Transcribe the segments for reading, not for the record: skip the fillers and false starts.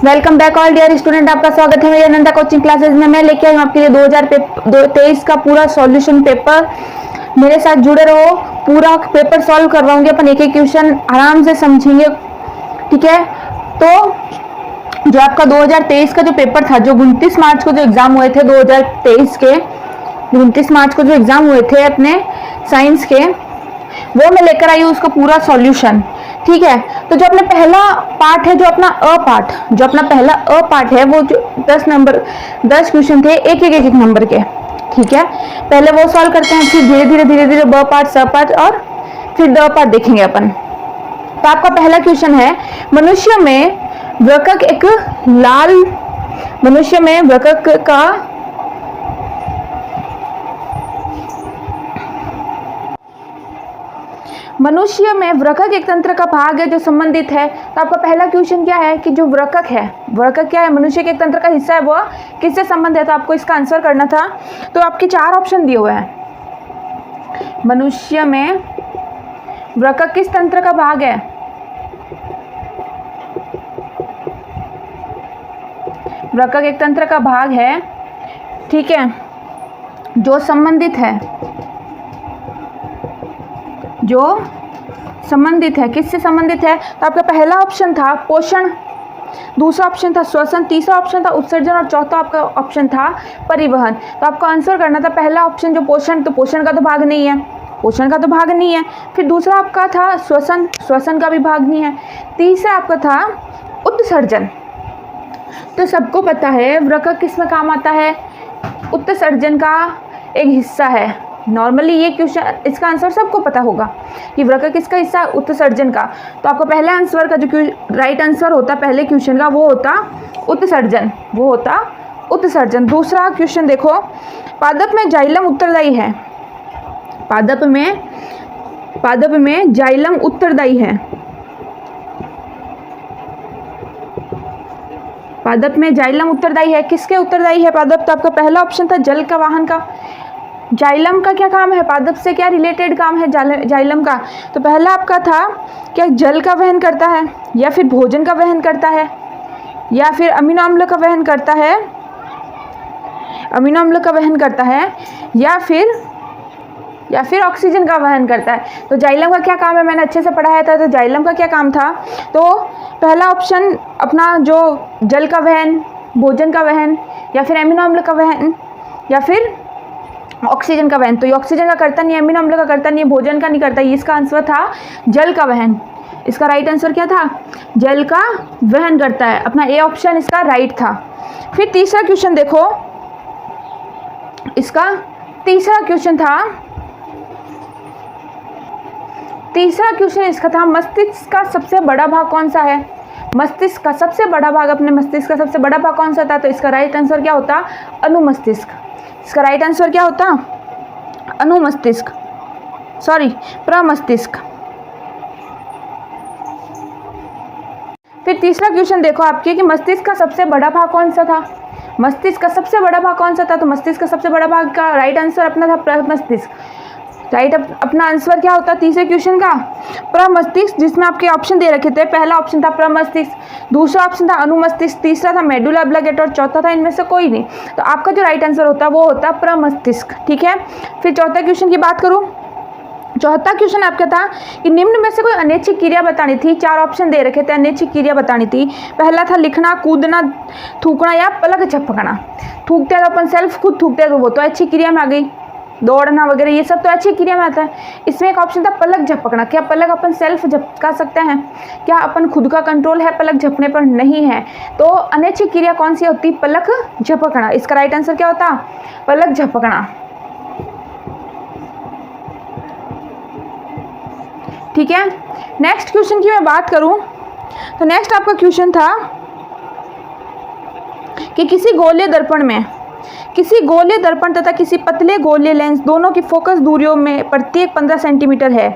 Welcome back all dear student, आपका स्वागत है मेरी अनंता कोचिंग क्लासेस में। मैं लेके आई हूँ आपके लिए 2023 का पूरा सॉल्यूशन पेपर। मेरे साथ जुड़े रहो, पूरा पेपर सॉल्व करवाऊंगी। अपन एक एक क्वेश्चन आराम से समझेंगे, ठीक है। तो जो आपका 2023 का जो पेपर था, जो 29 मार्च को जो एग्जाम हुए थे 2023 के, 29 मार्च को जो एग्जाम हुए थे अपने साइंस के, वो मैं लेकर आई हूँ उसका पूरा सॉल्यूशन, ठीक है। तो जो अपना पहला पार्ट है, जो अपना पहला अ पार्ट है, वो जो 10 क्वेश्चन थे एक नंबर के, ठीक है। पहले वो सॉल्व करते हैं, फिर धीरे धीरे ब पार्ट, स पार्ट और फिर द पार्ट देखेंगे अपन। तो आपका पहला क्वेश्चन है, मनुष्य में वृकक एक तंत्र का भाग है जो संबंधित है। तो आपका पहला क्वेश्चन क्या है कि जो वृकक क्या है, मनुष्य के एक तंत्र का हिस्सा है, वो किससे संबंध है। तो आपको इसका आंसर करना था। तो आपके 4 ऑप्शन दिए हुए हैं। मनुष्य में वृकक किस तंत्र का भाग है? वृकक एक तंत्र का भाग है, ठीक है, जो संबंधित है, किससे संबंधित है। तो आपका पहला ऑप्शन था पोषण, दूसरा ऑप्शन था श्वसन, तीसरा ऑप्शन था उत्सर्जन और चौथा आपका ऑप्शन था परिवहन। तो आपको आंसर करना था पहला ऑप्शन जो पोषण, तो पोषण का तो भाग नहीं है, फिर दूसरा आपका था श्वसन का भी भाग नहीं है, तीसरा आपका था उत्सर्जन। तो सबको पता है वृकक किस में काम आता है, उत्सर्जन का एक हिस्सा है। नॉर्मली ये क्वेश्चन, इसका आंसर सबको पता होगा कि वृकक किसका हिस्सा, उत्सर्जन का। तो आपका पहले आंसर का जो राइट आंसर होता पहले क्वेश्चन का, वो होता उत्सर्जन। दूसरा क्वेश्चन देखो, पादप में जाइलम उत्तरदायी है। पादप में जाइलम उत्तरदायी है। पादप में जाइलम उत्तरदायी है, किसके उत्तरदायी है पादप? तो आपका पहला ऑप्शन था जल का वाहन का। जाइलम का क्या काम है, पादप से क्या रिलेटेड काम है जाइलम का? तो पहला आपका था क्या जल का वहन करता है, या फिर भोजन का वहन करता है, या फिर अमीनो अम्ल का वहन करता है, या फिर ऑक्सीजन का वहन करता है। तो जाइलम का क्या काम है, मैंने अच्छे से पढ़ाया था। तो जाइलम का क्या काम था? तो पहला ऑप्शन अपना जो जल का वहन, भोजन का वहन, या फिर अमीनो अम्ल का वहन, या फिर ऑक्सीजन का वहन। तो ये ऑक्सीजन का करता नहीं है, अमीनो अम्ल का करता नहीं है, भोजन का नहीं करता। ये इसका आंसर था जल का वहन। इसका राइट आंसर क्या था? जल का वहन करता है। अपना ए ऑप्शन इसका राइट था। फिर तीसरा क्वेश्चन देखो, इसका तीसरा क्वेश्चन इसका था मस्तिष्क का सबसे बड़ा भाग कौन सा है? मस्तिष्क का सबसे बड़ा भाग, अपने मस्तिष्क का सबसे बड़ा भाग कौन सा था? तो इसका राइट आंसर क्या होता? अनुमस्तिष्क। इसका राइट आंसर क्या होता? प्रमस्तिष्क। फिर तीसरा क्वेश्चन देखो आपके कि मस्तिष्क का सबसे बड़ा भाग कौन सा था? तो मस्तिष्क का सबसे बड़ा भाग का राइट आंसर अपना था प्रमस्तिष्क। राइट अपना आंसर क्या होता तीसरे क्वेश्चन का? प्रमस्तिष्क, जिसमें आपके ऑप्शन दे रखे थे। पहला ऑप्शन था प्रमस्तिष्क, दूसरा ऑप्शन था अनुमस्तिष्क, तीसरा था मेडुला ऑब्लिगेटा और चौथा था इनमें से कोई नहीं। तो आपका जो राइट आंसर होता वो होता प्रमस्तिष्क, ठीक है। फिर चौथा क्वेश्चन की बात करूँ, चौथा क्वेश्चन आपका था कि निम्न में से कोई अनैच्छिक क्रिया बतानी थी। 4 ऑप्शन दे रखे थे, अनैच्छिक क्रिया बतानी थी। पहला था लिखना, कूदना, थूकना या पलक झपकना। थूकते तो अपन सेल्फ खुद थूकते तो वो तो अच्छी क्रिया में आ गई, दौड़ना वगैरह ये सब तो अच्छी क्रिया में आता है। इसमें एक ऑप्शन था पलक झपकना। क्या पलक अपन सेल्फ झपका सकते हैं? क्या अपन खुद का कंट्रोल है पलक झपकने पर? नहीं है। तो अनैच्छिक क्रिया कौन सी होती? पलक झपकना। इसका राइट आंसर क्या होता? पलक झपकना, ठीक है। नेक्स्ट क्वेश्चन की मैं बात करूं तो नेक्स्ट आपका क्वेश्चन था कि किसी गोलीय दर्पण तथा किसी पतले गोलीय लेंस दोनों की फोकस दूरियों में प्रत्येक 15 सेंटीमीटर है।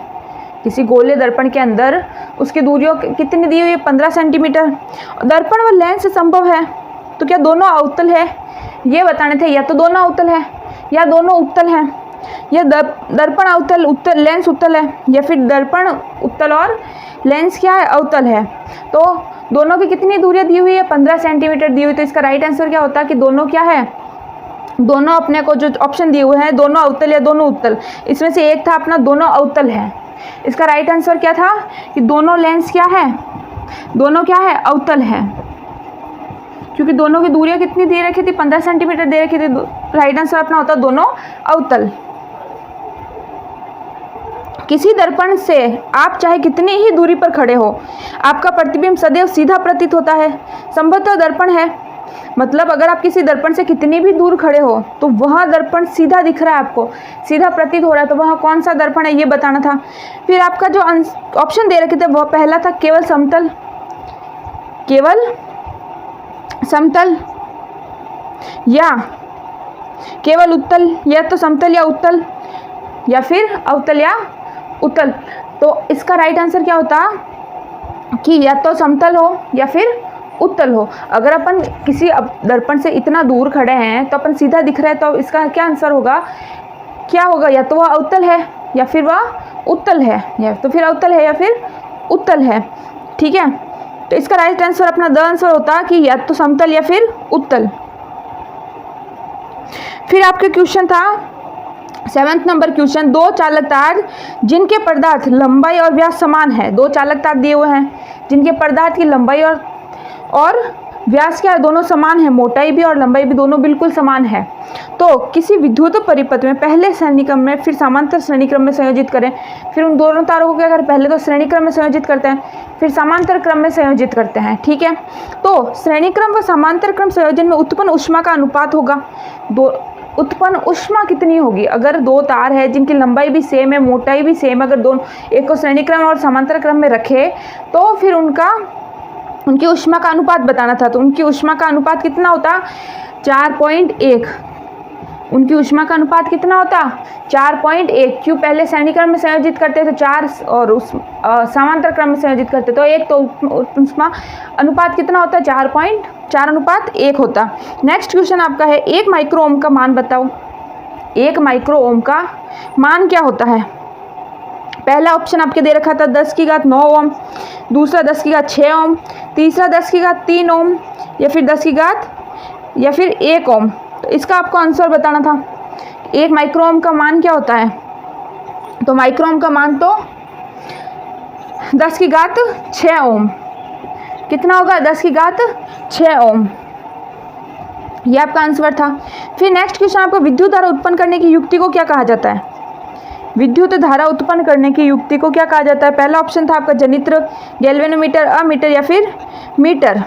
किसी गोलीय दर्पण के अंदर उसकी दूरियों कितनी दी हुई है? 15 सेंटीमीटर। दर्पण व लेंस संभव है, तो क्या दोनों अवतल है? ये बताने थे, या तो दोनों अवतल है या दोनों उत्तल हैं। यह दर्पण अवतल उत्तल लेंस उत्तल है, या फिर दर्पण उत्तल और लेंस क्या है, अवतल है। तो दोनों की कितनी दूरी दी हुई है, 15 सेंटीमीटर दी हुई। तो इसका राइट आंसर क्या होता है कि दोनों क्या है, दोनों अपने को जो ऑप्शन दिए हुए हैं दोनों अवतल या दोनों उत्तल, इसमें से एक था अपना दोनों अवतल है। इसका राइट आंसर क्या था कि दोनों लेंस क्या है, दोनों क्या है, अवतल है, क्योंकि दोनों की दूरियां कितनी दे रखी थी, 15 सेंटीमीटर दे रखी थी। राइट आंसर अपना होता दोनों अवतल। किसी दर्पण से आप चाहे कितनी ही दूरी पर खड़े हो, आपका प्रतिबिंब सदैव सीधा प्रतीत होता है। संभवतः दर्पण है, मतलब अगर आप किसी दर्पण से कितनी भी दूर खड़े हो तो वह दर्पण सीधा दिख रहा है, आपको सीधा प्रतीत हो रहा है, तो वह कौन सा दर्पण है ये बताना था। फिर आपका जो ऑप्शन दे रखे थे वह पहला था केवल समतल, केवल समतल या केवल उत्तल, या तो समतल या उत्तल, या फिर अवतल या उत्तल। तो इसका राइट आंसर क्या होता कि या तो समतल हो या फिर उत्तल हो। अगर अपन किसी दर्पण से इतना दूर खड़े हैं तो अपन सीधा दिख रहे हैं, तो इसका क्या आंसर होगा, क्या होगा, या तो वह अवतल है या फिर वह उत्तल है, या तो फिर अवतल है या फिर उत्तल है। ठीक है, तो इसका राइट आंसर अपना द आंसर होता कि या तो समतल या फिर उत्तल। फिर आपके क्वेश्चन था 7th नंबर क्वेश्चन, दो चालक तार जिनके पदार्थ लंबाई और व्यास समान है। दो चालक तार दिए हुए हैं जिनके पदार्थ की लंबाई और व्यास क्या दोनों समान है, मोटाई भी और लंबाई भी दोनों बिल्कुल समान है। तो किसी विद्युत परिपथ में पहले श्रेणी क्रम में फिर समांतर श्रेणी क्रम में संयोजित करें। फिर उन दोनों तारों को क्या करें, पहले तो श्रेणी क्रम में संयोजित करते हैं, फिर समांतर क्रम में संयोजित करते हैं। ठीक है, तो श्रेणी क्रम व समांतर क्रम संयोजन में उत्पन्न ऊष्मा का अनुपात होगा, उत्पन्न ऊष्मा कितनी होगी। अगर दो तार है जिनकी लंबाई भी सेम है, मोटाई भी सेम, अगर दोनों एक को श्रेणी क्रम और समांतर क्रम में रखे तो फिर उनकी ऊष्मा का अनुपात बताना था। तो उनकी ऊष्मा का अनुपात कितना होता, 4.1। उनकी ऊष्मा का अनुपात कितना होता, 4.1। क्यों, पहले श्रेणी क्रम में संयोजित करते तो 4 और उस समांतर क्रम में संयोजित करते तो 1, तो ऊष्मा अनुपात कितना होता, 4.4:1 होता। नेक्स्ट क्वेश्चन आपका है 1 माइक्रो ओम का मान बताओ। 1 माइक्रो ओम का मान क्या होता है। पहला ऑप्शन आपके दे रखा था 10⁻9 ओम, दूसरा 10⁻6 ओम, तीसरा 10⁻3 ओम, या फिर 1 ओम। तो इसका आपको आंसर बताना था 1 माइक्रो ओम का मान क्या होता है। तो माइक्रो ओम का मान तो 10⁻6 ओम। कितना होगा, 10⁻6 ओम। ये आपका आंसर था। फिर नेक्स्ट क्वेश्चन आपको विद्युत धारा उत्पन्न करने की युक्ति को क्या कहा जाता है। विद्युत धारा उत्पन्न करने की युक्ति को क्या कहा जाता है। पहला ऑप्शन था आपका जनित्र, गैल्वेनोमीटर, अमीटर या फिर मीटर।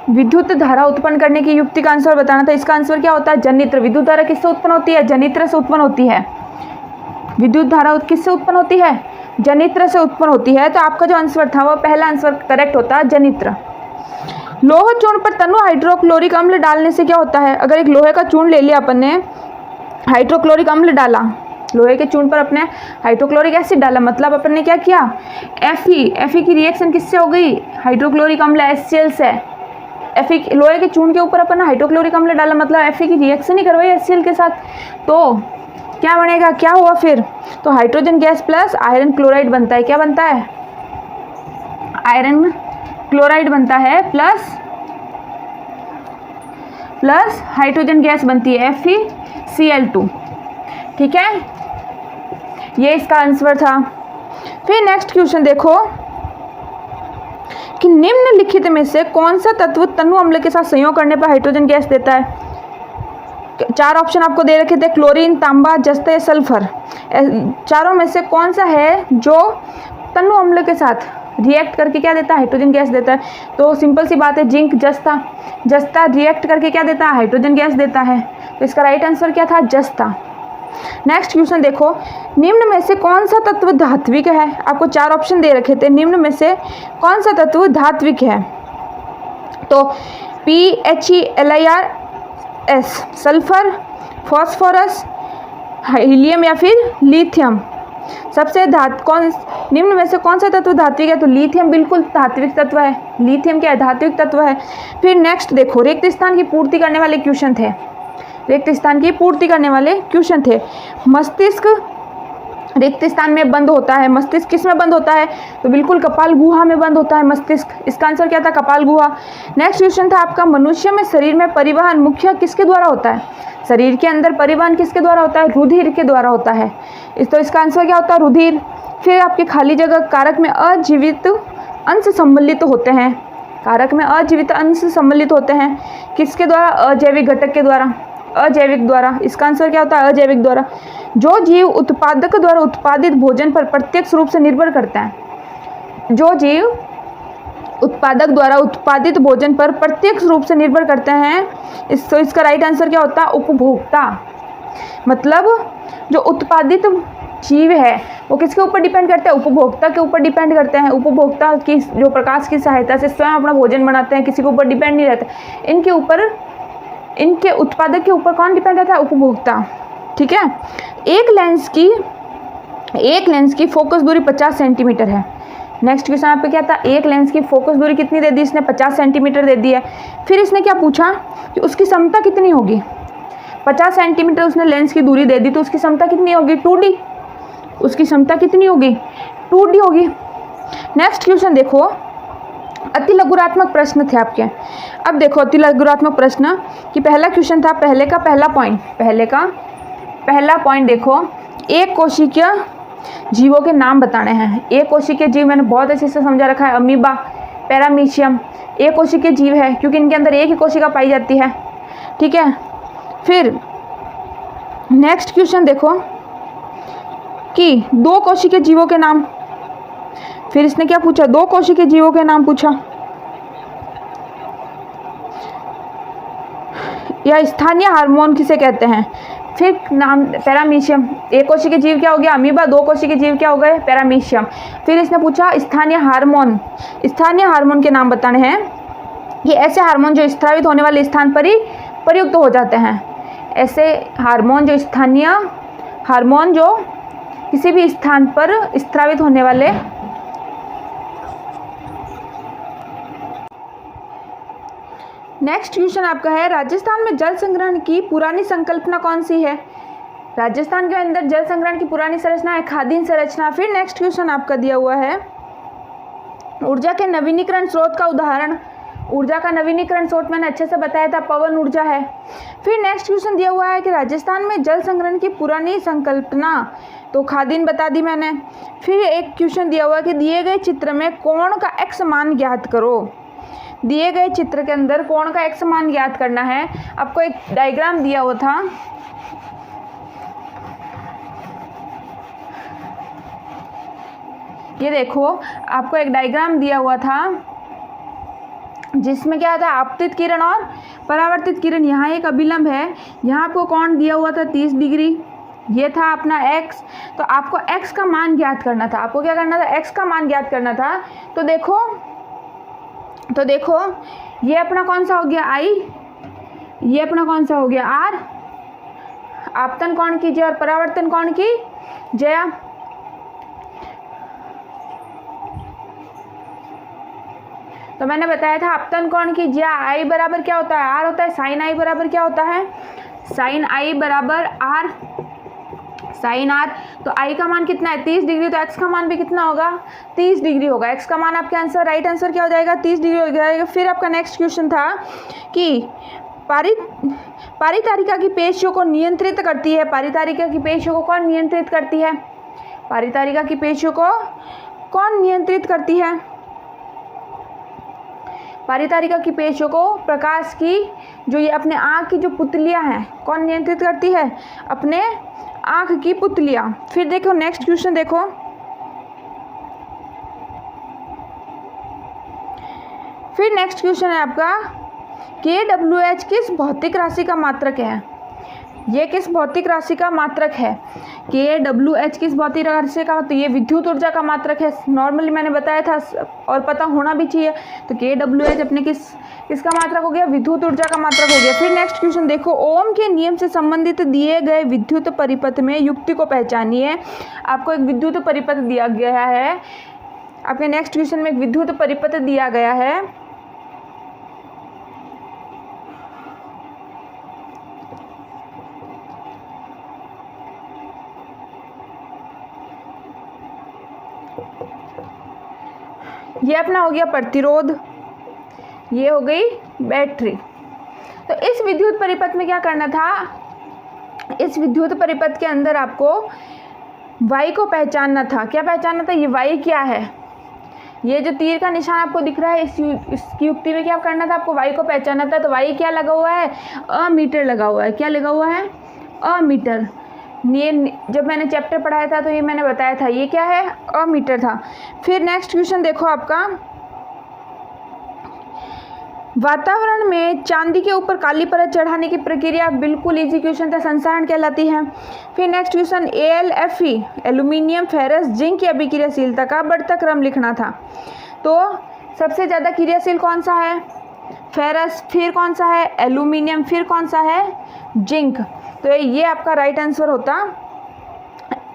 विद्युत धारा उत्पन्न करने की युक्ति का आंसर बताना था। इसका आंसर क्या होता है, जनित्र। विद्युत धारा किससे उत्पन्न होती है, जनित्र से उत्पन्न होती है। विद्युत धारा किससे उत्पन्न होती है, जनित्र से उत्पन्न होती है। तो आपका जो आंसर था वह पहला आंसर करेक्ट होता है, जनित्र। लोह चूर्ण पर तनु हाइड्रोक्लोरिक अम्ल डालने से क्या होता है। अगर एक लोहे का चूर्ण ले लिया अपन ने, हाइड्रोक्लोरिक अम्ल डाला, लोहे के चूर्ण पर अपने हाइड्रोक्लोरिक एसिड डाला, मतलब अपन ने क्या किया, Fe की रिएक्शन किससे हो गई, हाइड्रोक्लोरिक अम्ल HCl से। लोहे के चूर्ण के ऊपर अपन हाइड्रोक्लोरिक अम्ल डाला, मतलब Fe की रिएक्शन ही करवाई HCl के साथ। तो क्या बनेगा, क्या हुआ फिर, तो hydrogen gas plus iron chloride बनता है। क्या बनता है, आयरन क्लोराइड बनता है, प्लस हाइड्रोजन गैस बनती है FeCl2। ठीक है, ये इसका आंसर था। फिर नेक्स्ट क्वेश्चन देखो कि निम्नलिखित में से कौन सा तत्व तनु अम्ल के साथ संयोग करने पर हाइड्रोजन गैस देता है। 4 ऑप्शन आपको दे रखे थे, क्लोरीन, तांबा, जस्त या सल्फर। चारों में से कौन सा है जो तनु अम्ल के साथ रिएक्ट करके क्या देता है, हाइड्रोजन गैस देता है। तो सिंपल सी बात है, जिंक, जस्ता रिएक्ट करके क्या देता है, हाइड्रोजन गैस देता है। तो इसका राइट आंसर क्या था, जस्ता। नेक्स्ट क्वेश्चन देखो, निम्न में से कौन सा तत्व धात्विक है। आपको 4 ऑप्शन दे रखे थे, निम्न में से कौन सा तत्व धात्विक है। तो PHELiRs, सल्फर, फॉस्फोरस, हीलियम या फिर लिथियम। सबसे निम्न में से कौन सा तत्व धात्विक है। तो लिथियम बिल्कुल धात्विक तत्व है। लिथियम क्या है, धात्विक तत्व है। फिर नेक्स्ट देखो, रिक्त स्थान की पूर्ति करने वाले क्वेश्चन थे। रिक्त स्थान की पूर्ति करने वाले क्वेश्चन थे। मस्तिष्क रिक्त स्थान में बंद होता है। मस्तिष्क किस में बंद होता है? तो बिल्कुल कपाल गुहा में बंद होता है मस्तिष्क। इसका आंसर क्या था? कपाल गुहा। नेक्स्ट क्वेश्चन था आपका, मनुष्य में शरीर में परिवहन मुख्य किसके द्वारा होता है? शरीर के अंदर परिवहन किसके द्वारा होता है? रुधिर के द्वारा होता है। तो इसका आंसर क्या होता है? रुधिर। फिर आपके खाली जगह, कारक में अजीवित अंश सम्मिलित होते हैं। कारक में अजीवित अंश सम्मिलित होते हैं किसके द्वारा? अजैविक घटक के द्वारा, अजैविक द्वारा। इसका आंसर क्या होता है? अजैविक द्वारा। जो जीव उत्पादक द्वारा उत्पादित भोजन पर प्रत्यक्ष रूप से निर्भर करते हैं, जो जीव उत्पादक द्वारा उत्पादित भोजन पर प्रत्यक्ष रूप से निर्भर करते हैं, तो इसका राइट आंसर क्या होता है? उपभोक्ता। मतलब जो उत्पादित जीव है वो किसके ऊपर डिपेंड करते हैं? उपभोक्ता के ऊपर डिपेंड करते हैं। उपभोक्ता की जो प्रकाश की सहायता से स्वयं अपना भोजन बनाते हैं, किसी के ऊपर डिपेंड नहीं रहते। इनके ऊपर, इनके उत्पादक के ऊपर कौन डिपेंड रहता है? उपभोक्ता। ठीक है। एक लेंस की फोकस दूरी 50 सेंटीमीटर है। नेक्स्ट क्वेश्चन आपका क्या था? एक लेंस की फोकस दूरी कितनी दे दी इसने? 50 सेंटीमीटर दे दी है। फिर इसने क्या पूछा कि उसकी क्षमता कितनी होगी? 50 सेंटीमीटर उसने लेंस की दूरी दे दी, तो उसकी क्षमता कितनी होगी? 2D। उसकी क्षमता कितनी होगी? 2D होगी। नेक्स्ट क्वेश्चन देखो, अति लघुरात्मक प्रश्न थे आपके। अब देखो अति लघुरात्मक प्रश्न कि पहला क्वेश्चन था, पहले का पहला पॉइंट देखो, एक कोशिकीय जीवों के नाम बताने हैं। एक कोशिकीय जीव मैंने बहुत अच्छे से समझा रखा है, अमीबा, पैरामीशियम। एक कोशिकीय जीव है क्योंकि इनके अंदर एक ही कोशिका पाई जाती है। ठीक है। फिर नेक्स्ट क्वेश्चन देखो कि दो कोशिकीय जीवों के नाम। फिर इसने क्या पूछा? दो कोशिकीय जीवों के नाम पूछा, या स्थानीय हार्मोन किसे कहते हैं? फिर नाम पैरामीशियम। एक कोशिकीय जीव क्या हो गया? अमीबा। दो कोशिकीय जीव क्या हो गए? पैरामीशियम। फिर इसने पूछा स्थानीय हार्मोन। स्थानीय हार्मोन के नाम बताने हैं। ये ऐसे हार्मोन जो स्रावित होने वाले स्थान पर ही प्रयुक्त हो जाते हैं। ऐसे हार्मोन जो स्थानीय हार्मोन जो किसी भी स्थान पर स्रावित होने वाले। नेक्स्ट क्वेश्चन आपका है, राजस्थान में जल संग्रहण की पुरानी संकल्पना कौन सी है? राजस्थान के अंदर जल संग्रहण की पुरानी संरचना है खादीन संरचना। फिर नेक्स्ट क्वेश्चन आपका दिया हुआ है, ऊर्जा के नवीनीकरण स्रोत का उदाहरण। ऊर्जा का नवीनीकरण स्रोत मैंने अच्छे से बताया था, पवन ऊर्जा है। फिर नेक्स्ट क्वेश्चन दिया हुआ है कि राजस्थान में जल संग्रहण की पुरानी संकल्पना, तो खादीन बता दी मैंने। फिर एक क्वेश्चन दिया हुआ है कि दिए गए चित्र में कोण का x मान ज्ञात करो। दिए गए चित्र के अंदर कोण का x मान ज्ञात करना है। आपको एक डायग्राम दिया हुआ था, ये देखो आपको एक डायग्राम दिया हुआ था जिसमें क्या था? आपतित किरण और परावर्तित किरण। यहाँ एक अभिलंब है, यहाँ आपको कोण दिया हुआ था 30 डिग्री, ये था अपना x। तो आपको x का मान ज्ञात करना था। आपको क्या करना था? x का मान ज्ञात करना था। तो देखो ये अपना कौन सा हो गया I, ये अपना कौन सा हो गया R। आपतन कोण की J और परावर्तन कोण की J। तो मैंने बताया था आपतन कोण की J I बराबर क्या होता है? R होता है। साइन I बराबर क्या होता है? साइन I बराबर R, साइन R। तो I का मान कितना है? 30 डिग्री। तो x का मान भी कितना होगा? 30 डिग्री होगा। x का मान आपके आंसर, राइट आंसर क्या हो जाएगा? 30 डिग्री हो जाएगा। फिर आपका नेक्स्ट क्वेश्चन था कि पारितारिका की पेशियों को नियंत्रित करती है। पारितारिका की पेशियों को कौन नियंत्रित करती है? पारितारिका की पेशियों को कौन नियंत्रित करती है? पारितारिका की पेशियों को प्रकाश की जो ये अपने आँख की जो पुतलियाँ हैं, कौन नियंत्रित करती है? अपने आँख की पुतलियाँ। फिर देखो नेक्स्ट क्वेश्चन देखो, फिर नेक्स्ट क्वेश्चन है आपका KWH किस भौतिक राशि का मात्रक है? ये किस भौतिक राशि का मात्रक है? KWH किस भौतिक राशि का? तो ये विद्युत ऊर्जा का मात्रक है। नॉर्मली मैंने बताया था और पता होना भी चाहिए। तो KWH अपने किसका मात्रक हो गया? विद्युत ऊर्जा का मात्रक हो गया। फिर नेक्स्ट क्वेश्चन देखो, ओम के नियम से संबंधित दिए गए विद्युत परिपथ में युक्ति को पहचानिए। आपको एक विद्युत परिपथ दिया गया है। आपके नेक्स्ट क्वेश्चन में एक विद्युत परिपथ दिया गया है। ये अपना हो गया प्रतिरोध, ये हो गई बैटरी। तो इस विद्युत परिपथ में क्या करना था, इस विद्युत परिपथ के अंदर आपको वाई को पहचानना था। क्या पहचानना था, ये वाई क्या है, ये जो तीर का निशान आपको दिख रहा है इसकी युक्ति में क्या करना था, आपको वाई को पहचानना था। तो वाई क्या लगा हुआ है, अमीटर लगा हुआ है। क्या लगा हुआ है, अमीटर। ये जब मैंने चैप्टर पढ़ाया था तो ये मैंने बताया था, ये क्या है, अमीटर था। फिर नेक्स्ट क्वेश्चन देखो आपका, वातावरण में चांदी के ऊपर काली परत चढ़ाने की प्रक्रिया, बिल्कुल इजी क्वेश्चन था, संसारण कहलाती है। फिर next question, AlFe aluminium, ferrous, zinc की अभिक्रियाशीलता का बढ़ता क्रम लिखना था। तो सबसे ज़्यादा क्रियाशील कौन सा है, फेरस, फिर कौन सा है, एल्यूमिनियम, फिर कौन सा है, जिंक। तो ये आपका राइट आंसर होता,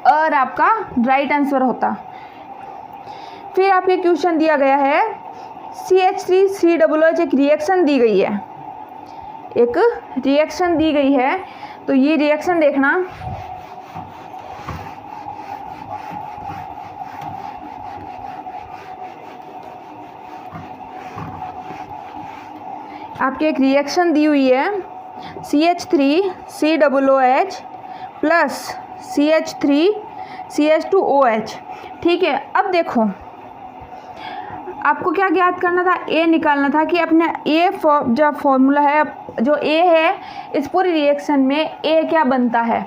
और आपका राइट आंसर होता। फिर आपके क्वेश्चन दिया गया है CH3COOH, एक रिएक्शन दी गई है, एक रिएक्शन दी गई है। तो ये रिएक्शन देखना, आपकी एक रिएक्शन दी हुई है CH3COOH प्लस CH3CH2OH। ठीक है, अब देखो आपको क्या ज्ञात करना था, ए निकालना था कि अपने ए जो फॉर्मूला है, जो ए है इस पूरी रिएक्शन में ए क्या बनता है,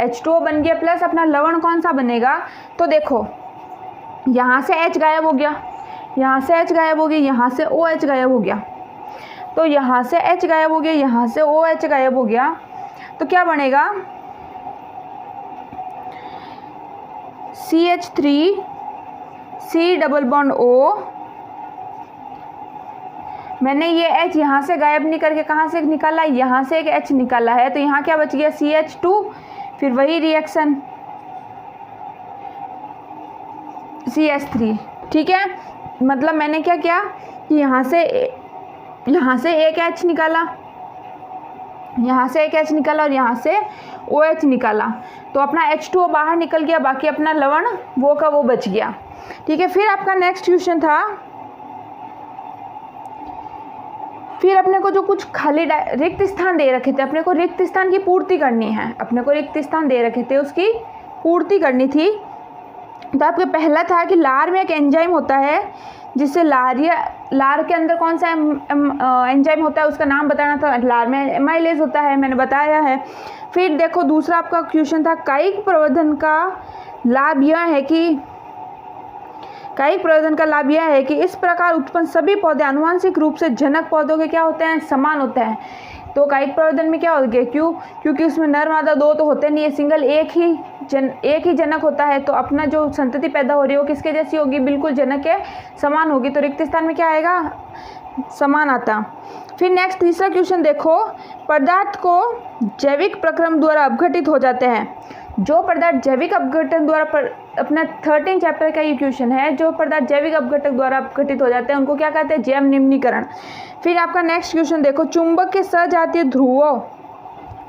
H2O बन गया, प्लस अपना लवण कौन सा बनेगा। तो देखो यहाँ से H गायब हो गया, यहाँ से H गायब हो गया, यहाँ से OH गायब हो गया। तो यहाँ से H गायब हो गया, यहाँ से OH गायब हो गया, तो क्या बनेगा, CH3C O। मैंने ये H यहाँ से गायब नहीं करके कहाँ से निकाला, यहाँ से एक H निकाला है। तो यहाँ क्या बच गया, CH2, फिर वही रिएक्शन CH3। ठीक है, मतलब मैंने क्या किया कि यहाँ से एक H निकाला, यहाँ से एक H निकाला और यहाँ से OH निकाला। तो अपना H2O बाहर निकल गया, बाकी अपना लवण वो का वो बच गया। ठीक है, फिर आपका नेक्स्ट क्वेश्चन था, फिर अपने को जो कुछ खाली रिक्त स्थान दे रखे थे, अपने को रिक्त स्थान की पूर्ति करनी है, अपने को रिक्त स्थान दे रखे थे उसकी पूर्ति करनी थी। तो आपके पहला था कि लार में एक एंजाइम होता है जिससे लार के अंदर कौन सा एंजाइम होता है उसका नाम बताना था, लार में एमाइलेज होता है, मैंने बताया है। फिर देखो दूसरा आपका क्वेश्चन था, कायिक प्रवर्धन का लाभ यह है कि इस प्रकार उत्पन्न सभी पौधे आनुवंशिक रूप से जनक पौधों के क्या होते हैं, समान होते हैं। तो कायिक प्रवर्धन में क्या हो गया, क्योंकि उसमें नर मादा दो तो होते नहीं है, सिंगल एक ही जनक होता है। तो अपना जो संतति पैदा हो रही है वो किसके जैसी होगी, बिल्कुल जनक के समान होगी। तो रिक्त स्थान में क्या आएगा, समान आता। फिर नेक्स्ट तीसरा क्वेश्चन देखो, पदार्थ को जैविक प्रक्रम द्वारा अपघटित हो जाते हैं। जो पदार्थ जैविक अपघटन द्वारा अपना 13 चैप्टर का ये क्वेश्चन है, जो पदार्थ जैविक अपघटक द्वारा अपघटित हो जाते हैं उनको क्या कहते हैं, जैव निम्नीकरण। फिर आपका नेक्स्ट क्वेश्चन देखो, चुंबक के सजातीय ध्रुवों,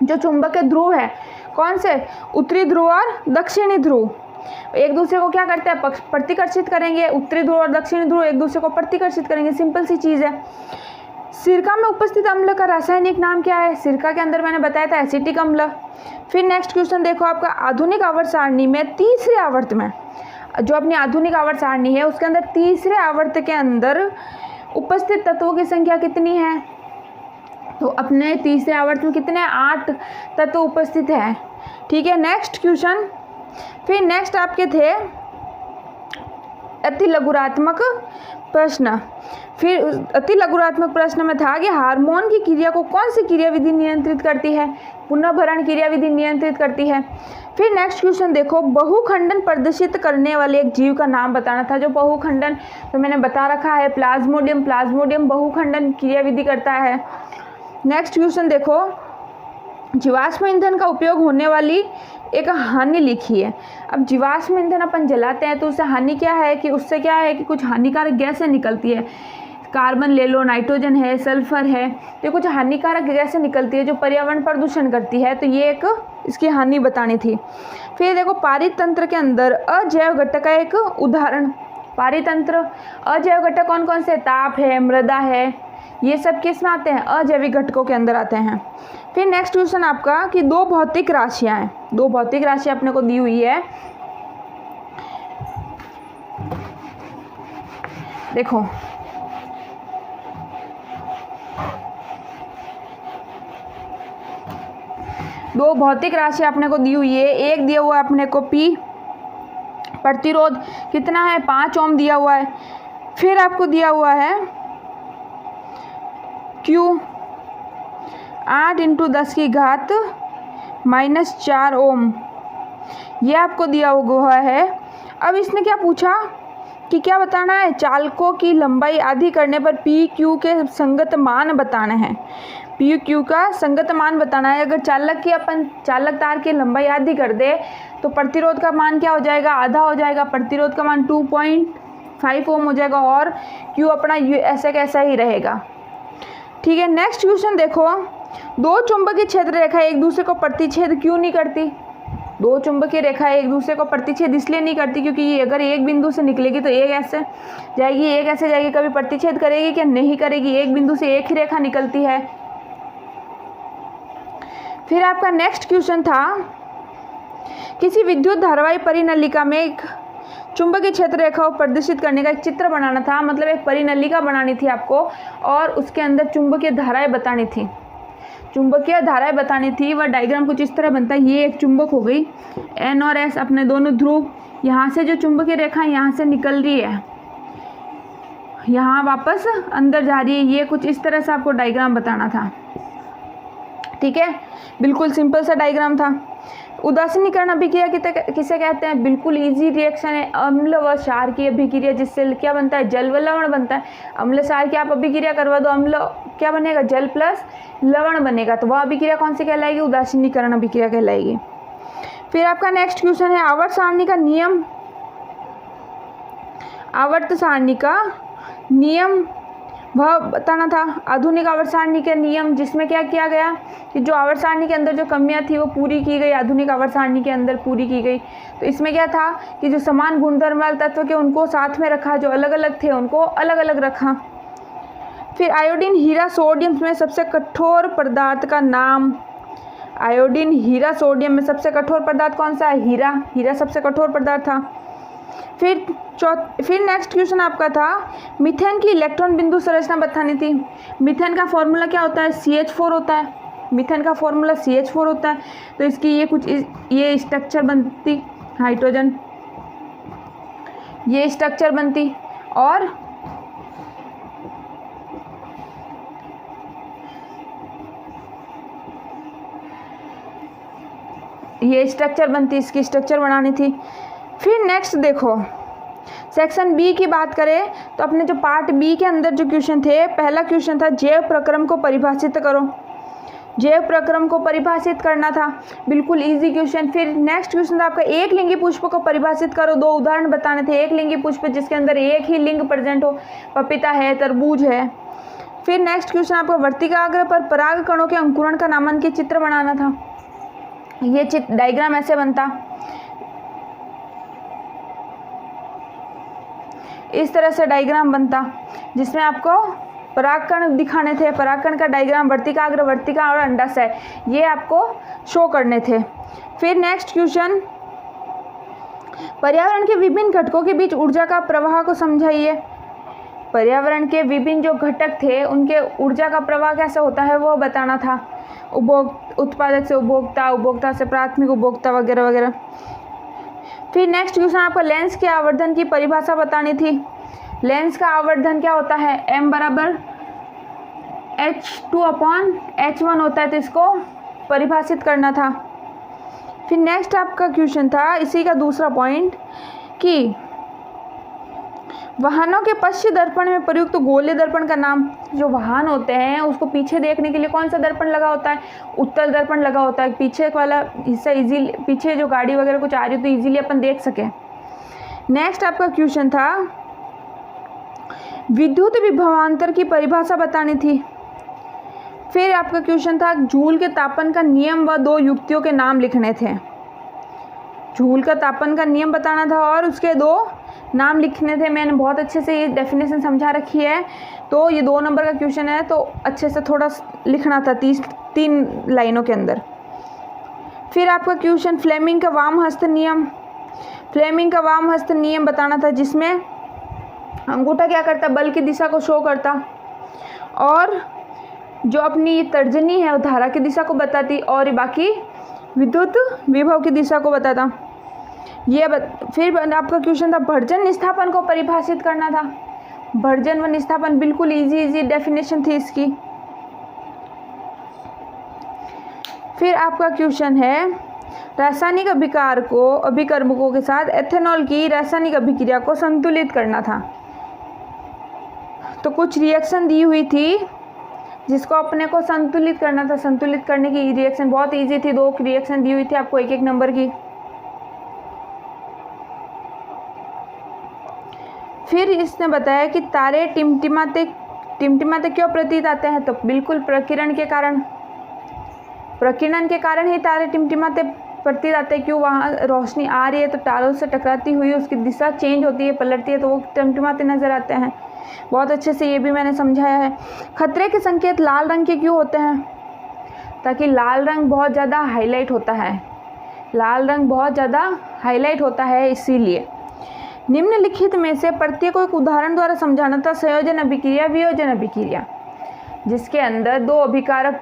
जो चुंबक के ध्रुव है कौन से, उत्तरी ध्रुव और दक्षिणी ध्रुव, एक दूसरे को क्या करते हैं, प्रतिकर्षित करेंगे। उत्तरी ध्रुव और दक्षिणी ध्रुव एक दूसरे को प्रतिकर्षित करेंगे, सिंपल सी चीज़ है। सिरका में उपस्थित अम्ल का रासायनिक नाम क्या है, सिरका के अंदर मैंने बताया था एसिटिक अम्ल। फिर नेक्स्ट क्वेश्चन देखो, आपका आधुनिक आवर्त सारणी में तीसरे आवर्त में, जो अपनी आधुनिक आवर्त सारणी है उसके अंदर तीसरे आवर्त के अंदर उपस्थित तत्वों की संख्या कितनी है। तो अपने तीसरे आवर्त में कितने, 8 तत्व उपस्थित हैं। ठीक है, नेक्स्ट क्वेश्चन। फिर नेक्स्ट आपके थे अति लघुरात्मक प्रश्न। फिर अति लघुरात्मक प्रश्न में था कि हार्मोन की क्रिया को कौन सी क्रियाविधि नियंत्रित करती है, पुनर्भरण क्रियाविधि नियंत्रित करती है। फिर नेक्स्ट क्वेश्चन देखो, बहुखंडन प्रदर्शित करने वाले एक जीव का नाम बताना था। जो बहुखंडन तो मैंने बता रखा है, प्लाज्मोडियम बहुखंडन क्रियाविधि करता है। नेक्स्ट क्वेश्चन देखो, जीवाश्म ईंधन का उपयोग होने वाली एक हानि लिखी है। अब जीवाश्म ईंधन अपन जलाते हैं तो उससे हानि क्या है कि उससे क्या है कि कुछ हानिकारक गैसें निकलती है। कार्बन ले लो, नाइट्रोजन है, सल्फर है, तो कुछ हानिकारक गैसें निकलती है जो पर्यावरण प्रदूषण करती है। तो ये एक इसकी हानि बतानी थी। फिर देखो, पारित तंत्र के अंदर अजैव घटक का एक उदाहरण पारितंत्र। अजैविक घटक कौन कौन से? ताप है, मृदा है, ये सब किस में आते हैं? अजैविक घटकों के अंदर आते हैं। फिर नेक्स्ट क्वेश्चन आपका कि दो भौतिक राशियां हैं, दो भौतिक राशियां अपने को दी हुई है। देखो दो भौतिक राशि अपने को दी हुई है। एक दिया हुआ है अपने को P, प्रतिरोध कितना है? 5 ओम दिया हुआ है। फिर आपको दिया हुआ है Q 8 × 10⁻⁻4 ओम, ये आपको दिया हुआ है। अब इसने क्या पूछा कि क्या बताना है? चालकों की लंबाई आधी करने पर पी क्यू के संगत मान बताना है। पी क्यू का संगत मान बताना है। अगर चालक तार की लंबाई आधी कर दे तो प्रतिरोध का मान क्या हो जाएगा? आधा हो जाएगा। प्रतिरोध का मान 2.5 ओम हो जाएगा और क्यू अपना ऐसा कैसा ही रहेगा। ठीक है, नेक्स्ट क्वेश्चन देखो, दो चुंबकीय क्षेत्र रेखा एक दूसरे को प्रतिच्छेद क्यों नहीं करती? दो चुंबकीय रेखा एक दूसरे को प्रतिच्छेद इसलिए नहीं करती क्योंकि ये अगर एक बिंदु से निकलेगी तो एक ऐसे जाएगी, एक ऐसे जाएगी, कभी प्रतिच्छेद करेगी क्या? नहीं करेगी। एक बिंदु से एक ही रेखा निकलती है। फिर आपका नेक्स्ट क्वेश्चन था, किसी विद्युत धारावाही परिनलिका में एक चुंबकीय क्षेत्र रेखा को प्रदर्शित करने का एक चित्र बनाना था। मतलब एक परिनलिका बनानी थी आपको और उसके अंदर चुंबकीय धाराएं बतानी थी। चुंबकीय धाराएं बतानी थी। वह डायग्राम कुछ इस तरह बनता है। ये एक चुंबक हो गई, N और S अपने दोनों ध्रुव। यहाँ से जो चुंबकीय रेखा यहाँ से निकल रही है, यहाँ वापस अंदर जा रही है। ये कुछ इस तरह से आपको डायग्राम बताना था। ठीक है, बिल्कुल सिंपल सा डायग्राम था। उदासीनीकरण अभिक्रिया किसे कहते हैं? बिल्कुल इजी रिएक्शन है। अम्ल व क्षार की अभिक्रिया, जिससे क्या बनता है? जल व लवण बनता है। अम्ल क्षार की आप अभिक्रिया करवा दो, अम्ल क्या बनेगा? जल प्लस लवण बनेगा। तो वह अभिक्रिया कौन सी कहलाएगी? उदासीनीकरण अभिक्रिया कहलाएगी। फिर आपका नेक्स्ट क्वेश्चन है, आवर्त सारणी का नियम। आवर्त सारणी का नियम वह बताना था। आधुनिक आवर्त सारणी के नियम, जिसमें क्या किया गया कि जो आवर्त सारणी के अंदर जो कमियां थी वो पूरी की गई, आधुनिक आवर्त सारणी के अंदर पूरी की गई। तो इसमें क्या था कि जो समान गुणधर्म वाले तत्व के उनको साथ में रखा, जो अलग अलग थे उनको अलग अलग रखा। फिर आयोडीन, हीरा, सोडियम में सबसे कठोर पदार्थ का नाम। आयोडीन, हीरा, सोडियम में सबसे कठोर पदार्थ कौन सा है? हीरा। हीरा सबसे कठोर पदार्थ था। फिर नेक्स्ट क्वेश्चन आपका था, मीथेन की इलेक्ट्रॉन बिंदु संरचना बतानी थी। मीथेन का फॉर्मूला क्या होता है? CH4 होता है। मीथेन का फॉर्मूला CH4 होता है। तो इसकी ये स्ट्रक्चर बनती, हाइड्रोजन ये स्ट्रक्चर बनती और ये स्ट्रक्चर बनती, इसकी स्ट्रक्चर बनानी थी। फिर नेक्स्ट देखो, सेक्शन बी की बात करें तो अपने जो पार्ट बी के अंदर जो क्वेश्चन थे, पहला क्वेश्चन था जैव प्रक्रम को परिभाषित करो। जैव प्रक्रम को परिभाषित करना था, बिल्कुल इजी क्वेश्चन। फिर नेक्स्ट क्वेश्चन था आपका एक लिंगी पुष्प को परिभाषित करो। दो उदाहरण बताने थे। एक लिंगी पुष्प जिसके अंदर एक ही लिंग प्रेजेंट हो, पपीता है, तरबूज है। फिर नेक्स्ट क्वेश्चन आपका वर्तिकाग्र पर पराग कणों के अंकुरण का नामांकित चित्र बनाना था। ये चित्र डायग्राम ऐसे बनता, इस तरह से डायग्राम बनता, जिसमें आपको परागकण दिखाने थे। परागकण का डायग्राम, वर्तिकाग्र, वर्तिका और अंडाशय, ये आपको शो करने थे। फिर नेक्स्ट क्वेश्चन, पर्यावरण के विभिन्न घटकों के बीच ऊर्जा का प्रवाह को समझाइए। पर्यावरण के विभिन्न जो घटक थे उनके ऊर्जा का प्रवाह कैसा होता है वो बताना था। उत्पादक से उपभोक्ता, उपभोक्ता से प्राथमिक उपभोक्ता वगैरह वगैरह। फिर नेक्स्ट क्वेश्चन आपको लेंस के आवर्धन की परिभाषा बतानी थी। लेंस का आवर्धन क्या होता है? m बराबर h2/h1 होता है, तो इसको परिभाषित करना था। फिर नेक्स्ट आपका क्वेश्चन था इसी का दूसरा पॉइंट कि वाहनों के पश्च दर्पण में प्रयुक्त गोले दर्पण का नाम। जो वाहन होते हैं उसको पीछे देखने के लिए कौन सा दर्पण लगा होता है? उत्तल दर्पण लगा होता है। पीछे वाला हिस्सा इजीली, पीछे जो गाड़ी वगैरह कुछ आ रही हो तो इजीली अपन देख सके। नेक्स्ट आपका क्वेश्चन था विद्युत विभवांतर की परिभाषा बतानी थी। फिर आपका क्वेश्चन था जूल के तापन का नियम व दो युक्तियों के नाम लिखने थे। जूल का तापन का नियम बताना था और उसके दो नाम लिखने थे, मैंने बहुत अच्छे से ये डेफिनेशन समझा रखी है। तो ये 2 नंबर का क्वेश्चन है, तो अच्छे से थोड़ा लिखना था 3 लाइनों के अंदर। फिर आपका क्वेश्चन फ्लेमिंग का वाम हस्त नियम। फ्लेमिंग का वाम हस्त नियम बताना था, जिसमें अंगूठा क्या करता, बल की दिशा को शो करता और जो अपनी ये तर्जनी है वो धारा की दिशा को बताती और बाकी विद्युत विभव की दिशा को बताता। फिर आपका क्वेश्चन था भर्जन निस्थापन को परिभाषित करना था। भर्जन व निस्थापन बिल्कुल इजी डेफिनेशन थी इसकी। फिर आपका क्वेश्चन है रासायनिक अभिकर्मकों के साथ एथेनॉल की रासायनिक अभिक्रिया को संतुलित करना था। तो कुछ रिएक्शन दी हुई थी जिसको अपने को संतुलित करना था। संतुलित करने की रिएक्शन बहुत इजी थी, 2 रिएक्शन दी हुई थी आपको 1-1 नंबर की। फिर इसने बताया कि तारे टिमटिमाते क्यों प्रतीत आते हैं, तो बिल्कुल प्रकीर्णन के कारण। प्रकीर्णन के कारण ही तारे टिमटिमाते प्रतीत आते हैं। क्यों, वहाँ रोशनी आ रही है तो तारों से टकराती हुई उसकी दिशा चेंज होती है, पलटती है, तो वो टिमटिमाते नजर आते हैं। बहुत अच्छे से ये भी मैंने समझाया है। खतरे के संकेत लाल रंग के क्यों होते हैं, ताकि लाल रंग बहुत ज़्यादा हाईलाइट होता है। लाल रंग बहुत ज़्यादा हाईलाइट होता है, इसीलिए। निम्नलिखित में से प्रत्येक को एक उदाहरण द्वारा समझाना था। संयोजन अभिक्रिया, वियोजन अभिक्रिया, जिसके अंदर 2 अभिकारक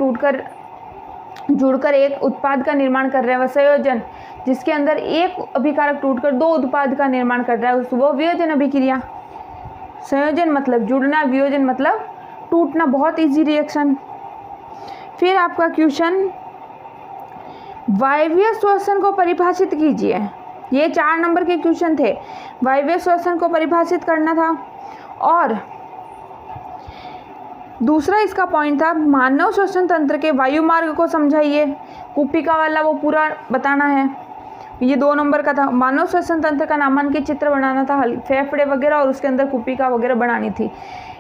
जुड़कर एक उत्पाद का निर्माण कर रहे हैं, वह संयोजन। जिसके अंदर एक अभिकारक टूटकर 2 उत्पाद का निर्माण कर रहा है, वो वियोजन अभिक्रिया। संयोजन मतलब जुड़ना, वियोजन मतलब टूटना। बहुत इजी रिएक्शन। फिर आपका क्वेश्चन वायवीय श्वसन को परिभाषित कीजिए। ये 4 नंबर के क्वेश्चन थे। वायवीय श्वसन को परिभाषित करना था और दूसरा इसका पॉइंट था मानव श्वसन तंत्र के वायु मार्ग को समझाइए। कुपिका वाला वो पूरा बताना है। ये 2 नंबर का था। मानव श्वसन तंत्र का नामांकित चित्र बनाना था, फेफड़े वगैरह और उसके अंदर कुपिका वगैरह बनानी थी।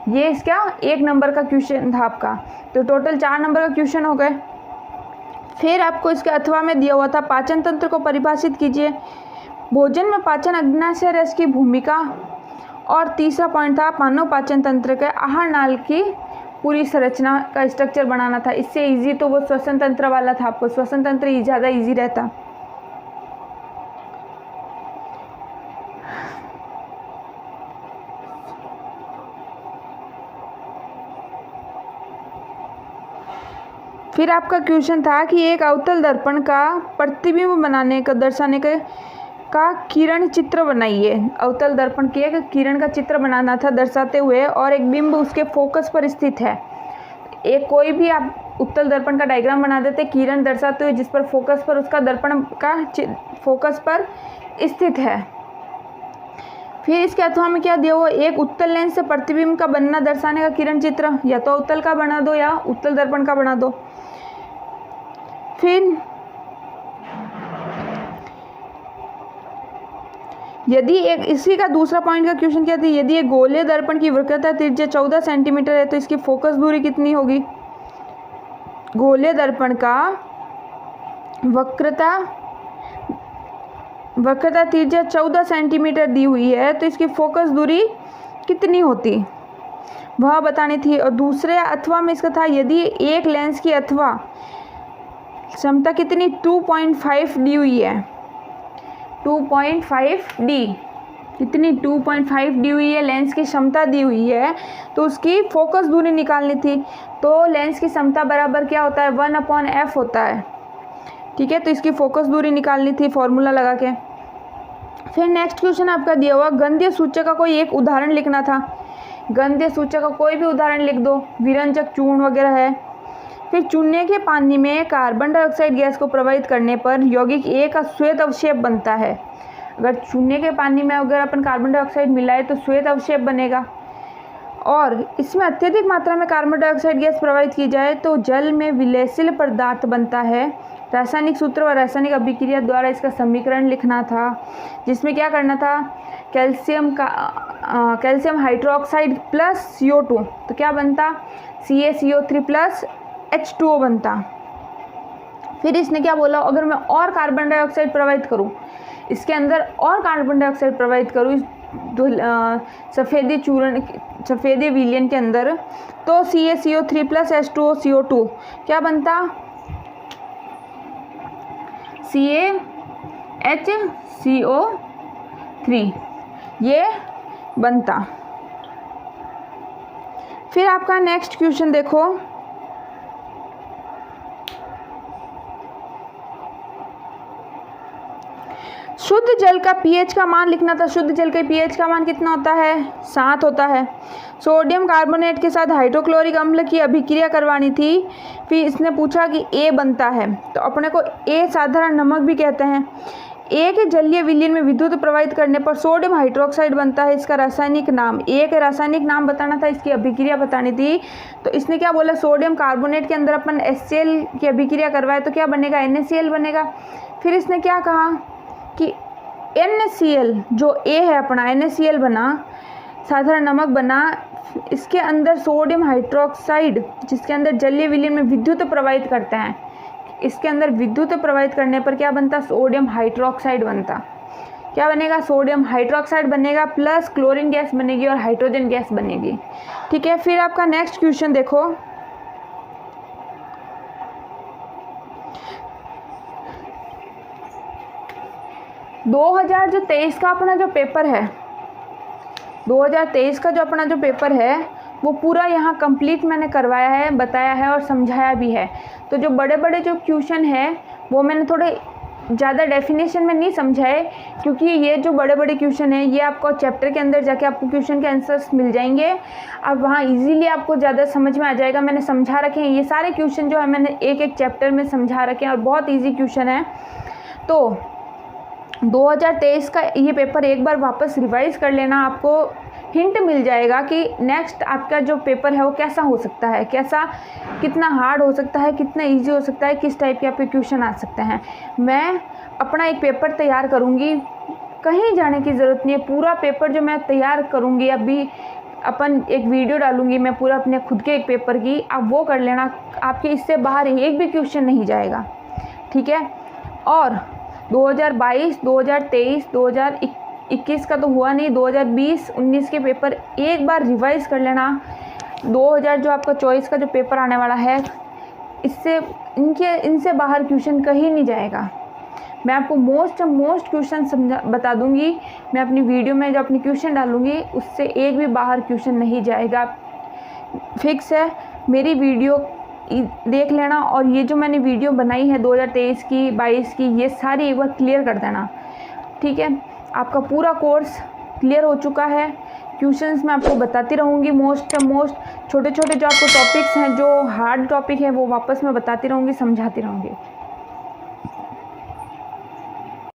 ये इसका 1 नंबर का क्वेश्चन था आपका। तो टोटल 4 नंबर का क्वेश्चन हो गए। फिर आपको इसके अथवा में दिया हुआ था पाचन तंत्र को परिभाषित कीजिए। भोजन में पाचन अग्न्याशय रस की भूमिका। और तीसरा पॉइंट था मानव पाचन तंत्र के आहार नाल की पूरी संरचना का स्ट्रक्चर बनाना था। इससे इजी तो वो श्वसन तंत्र वाला था, आपको श्वसन तंत्र ज़्यादा इजी रहता। फिर आपका क्वेश्चन था कि एक अवतल दर्पण का प्रतिबिंब बनाने का दर्शाने का किरण चित्र बनाइए। अवतल दर्पण की एक किरण का चित्र बनाना था दर्शाते हुए, और एक बिंब उसके फोकस पर स्थित है। एक कोई भी आप उत्तल दर्पण का डायग्राम बना देते, किरण दर्शाते हुए जिस पर फोकस पर उसका दर्पण का फोकस पर स्थित है। फिर इसके अथवा में क्या दिया हुआ, एक उत्तल लेंस से प्रतिबिंब का बनना दर्शाने का किरण चित्र, या तो उत्तल का बना दो या उत्तल दर्पण का बना दो। फिर यदि एक इसी का दूसरा पॉइंट का क्वेश्चन क्या था, यदि एक गोलीय दर्पण की वक्रता त्रिज्या 14 सेंटीमीटर है तो इसकी फोकस दूरी कितनी होगी। गोलीय दर्पण का वक्रता त्रिज्या 14 सेंटीमीटर दी हुई है तो इसकी फोकस दूरी कितनी होती, वह बतानी थी। और दूसरे अथवा में इसका था, यदि एक लेंस की अथवा क्षमता कितनी 2.5 दी हुई है, 2.5 डी, कितनी 2.5 दी हुई है लेंस की क्षमता दी हुई है, तो उसकी फोकस दूरी निकालनी थी। तो लेंस की क्षमता बराबर क्या होता है, 1/f होता है। ठीक है, तो इसकी फोकस दूरी निकालनी थी फॉर्मूला लगा के। फिर नेक्स्ट क्वेश्चन आपका दिया हुआ, गंधीय सूचक का कोई एक उदाहरण लिखना था। गंधीय सूचक का कोई भी उदाहरण लिख दो, विरंजक चूर्ण वगैरह है। फिर चूने के पानी में कार्बन डाइऑक्साइड गैस को प्रवाहित करने पर यौगिक ए का श्वेत अवक्षेप बनता है। अगर चूने के पानी में अगर अपन कार्बन डाइऑक्साइड मिलाए तो श्वेत अवक्षेप बनेगा। और इसमें अत्यधिक मात्रा में कार्बन डाइऑक्साइड गैस प्रवाहित की जाए तो जल में विलयशील पदार्थ बनता है। रासायनिक सूत्र व रासायनिक अभिक्रिया द्वारा इसका समीकरण लिखना था, जिसमें क्या करना था, कैल्शियम हाइड्रोक्साइड प्लस CO2, तो क्या बनता, CaCO3 प्लस H2O बनता। फिर इसने क्या बोला, अगर मैं और कार्बन डाइऑक्साइड प्रवाहित करूं, इसके अंदर और कार्बन डाइऑक्साइड प्रवाहित करूं सफ़ेदी चूर्ण, सफ़ेदी विलयन के अंदर, तो CaCO3 प्लस H2O CO2 क्या बनता? CaHCO3 ये बनता। फिर आपका नेक्स्ट क्वेश्चन देखो, शुद्ध जल का पीएच का मान लिखना था। शुद्ध जल के पीएच का मान कितना होता है? 7 होता है। सोडियम कार्बोनेट के साथ हाइड्रोक्लोरिक अम्ल की अभिक्रिया करवानी थी, फिर इसने पूछा कि A बनता है, तो अपने को A साधारण नमक भी कहते हैं। A के जलीय विलयन में विद्युत प्रवाहित करने पर सोडियम हाइड्रोक्साइड बनता है। इसका रासायनिक नाम, A का रासायनिक नाम बताना था, इसकी अभिक्रिया बतानी थी। तो इसने क्या बोला? सोडियम कार्बोनेट के अंदर अपन HCl की अभिक्रिया करवाए तो क्या बनेगा? NaCl बनेगा। फिर इसने क्या कहा कि NaCl जो A है अपना, NaCl बना, साधारण नमक बना, इसके अंदर सोडियम हाइड्रोक्साइड जिसके अंदर जलीय विलयन में विद्युत प्रवाहित करते हैं, इसके अंदर विद्युत प्रवाहित करने पर क्या बनता? सोडियम हाइड्रोक्साइड बनता। क्या बनेगा? सोडियम हाइड्रोक्साइड बनेगा, प्लस क्लोरीन गैस बनेगी और हाइड्रोजन गैस बनेगी। ठीक है, फिर आपका नेक्स्ट क्वेश्चन देखो, जो 2023 का अपना जो पेपर है, 2023 का जो अपना जो पेपर है वो पूरा यहाँ कंप्लीट मैंने करवाया है, बताया है और समझाया भी है। तो जो बड़े बड़े जो क्वेश्चन है वो मैंने थोड़े ज़्यादा डेफिनेशन में नहीं समझाए, क्योंकि ये जो बड़े बड़े क्वेश्चन है ये आपको चैप्टर के अंदर जाके आपको क्वेश्चन के आंसर्स मिल जाएंगे। अब वहाँ इजीली आपको ज़्यादा समझ में आ जाएगा। मैंने समझा रखे हैं ये सारे क्वेश्चन जो है, मैंने एक एक चैप्टर में समझा रखे हैं और बहुत ईजी क्वेश्चन है। तो 2023 का ये पेपर एक बार वापस रिवाइज कर लेना, आपको हिंट मिल जाएगा कि नेक्स्ट आपका जो पेपर है वो कैसा हो सकता है, कैसा, कितना हार्ड हो सकता है, कितना इजी हो सकता है, किस टाइप के आपके क्वेश्चन आ सकते हैं। मैं अपना एक पेपर तैयार करूँगी, कहीं जाने की ज़रूरत नहीं है। पूरा पेपर जो मैं तैयार करूँगी, अभी अपन एक वीडियो डालूँगी मैं पूरा अपने खुद के एक पेपर की, आप वो कर लेना, आपके इससे बाहर एक भी क्वेश्चन नहीं जाएगा। ठीक है, और 2022, 2023, 2021 का तो हुआ नहीं, 2020, 19 के पेपर एक बार रिवाइज कर लेना। 2000 जो आपका चॉइस का जो पेपर आने वाला है, इनसे बाहर क्वेश्चन कहीं नहीं जाएगा। मैं आपको मोस्ट क्वेश्चन बता दूंगी। मैं अपनी वीडियो में जो अपनी क्वेश्चन डालूंगी उससे एक भी बाहर क्वेश्चन नहीं जाएगा, फिक्स है। मेरी वीडियो देख लेना, और ये जो मैंने वीडियो बनाई है 2023 की, 22 की, ये सारी एक बार क्लियर कर देना। ठीक है, आपका पूरा कोर्स क्लियर हो चुका है। क्वेश्चंस मैं आपको बताती रहूँगी, मोस्ट छोटे छोटे जो आपको टॉपिक्स हैं, जो हार्ड टॉपिक है वो वापस मैं बताती रहूँगी, समझाती रहूँगी।